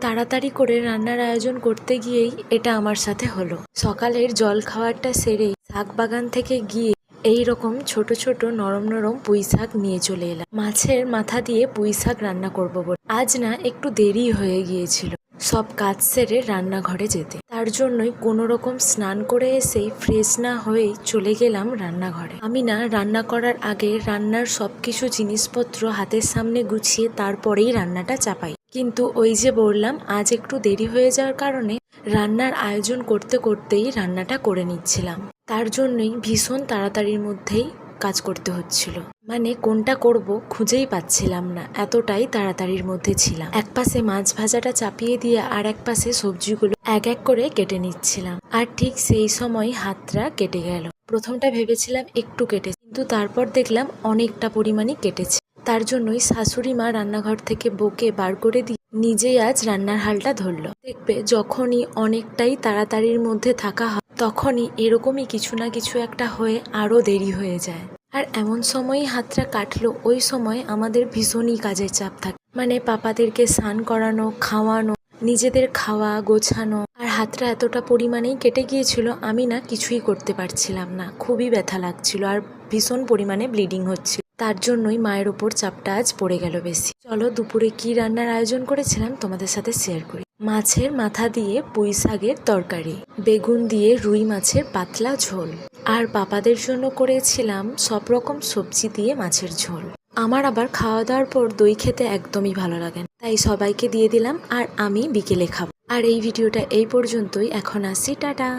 তাড়াতাড়ি করে রান্নার আয়োজন করতে গিয়েই এটা আমার সাথে হলো। সকালের জল খাওয়ারটা সেরেই শাক বাগান থেকে গিয়ে এই রকম ছোট ছোট নরম নরম পুঁই শাক নিয়ে চলে এলাম। মাছের মাথা দিয়ে পুঁই শাক রান্না করবো বলে। আজ না একটু দেরি হয়ে গিয়েছিল সব কাজ সেরে রান্নাঘরে যেতে। তার জন্যই কোনো রকম স্নান করে এসেই ফ্রেশ না হয়েই চলে গেলাম রান্নাঘরে। আমি না রান্না করার আগে রান্নার সবকিছু জিনিসপত্র হাতের সামনে গুছিয়ে তারপরেই রান্নাটা চাপাই। কিন্তু ওই যে বললাম, আজ একটু দেরি হয়ে যাওয়ার কারণে রান্নার আয়োজন করতে করতেই রান্নাটা করে নিচ্ছিলাম। তার জন্যই ভীষণ তাড়াতাড়ির মধ্যেই কাজ করতে হচ্ছিল। মানে কোনটা করব খুঁজেই পাচ্ছিলাম না, এতটাই তাড়াতাড়ির মধ্যে ছিলাম। এক পাশে মাছ ভাজাটা চাপিয়ে দিয়ে আর এক পাশে সবজিগুলো এক এক করে কেটে নিচ্ছিলাম। আর ঠিক সেই সময় হাতটা কেটে গেল। প্রথমটা ভেবেছিলাম একটু কেটেছে, কিন্তু তারপর দেখলাম অনেকটা পরিমাণে কেটেছে। তার জন্যই শাশুড়ি মা রান্নাঘর থেকে বকে বার করে দিয়ে নিজেই আজ রান্নার হালটা ধরলো। দেখবে যখনই অনেকটাই তাড়াতাড়ির মধ্যে থাকা হয় তখনই এরকমই কিছু না কিছু একটা হয়ে আরও দেরি হয়ে যায়। আর এমন সময়ই হাতটা কাটলো, ওই সময় আমাদের ভীষণই কাজের চাপ থাকে। মানে পাপাদেরকে স্নান করানো, খাওয়ানো, নিজেদের খাওয়া গোছানো। আর হাতটা এতটা পরিমাণেই কেটে গিয়েছিল, আমি না কিছুই করতে পারছিলাম না। খুবই ব্যথা লাগছিল আর ভীষণ পরিমাণে ব্লিডিং হচ্ছিল। তার জন্যই মায়ের ওপর চাপটা আজ পড়ে গেল বেশি। চলো দুপুরে কি রান্নার আয়োজন করেছিলাম তোমাদের সাথে শেয়ার করি। মাছের মাথা দিয়ে পুঁই শাকের তরকারি, বেগুন দিয়ে রুই মাছের পাতলা ঝোল, আর পাপাদের জন্য করেছিলাম সব রকম সবজি দিয়ে মাছের ঝোল। আমার আবার খাওয়া দাওয়ার পর দই খেতে একদমই ভালো লাগে না, তাই সবাইকে দিয়ে দিলাম আর আমি বিকেলে খাবো। আর এই ভিডিওটা এই পর্যন্তই, এখন আসছি, টাটা।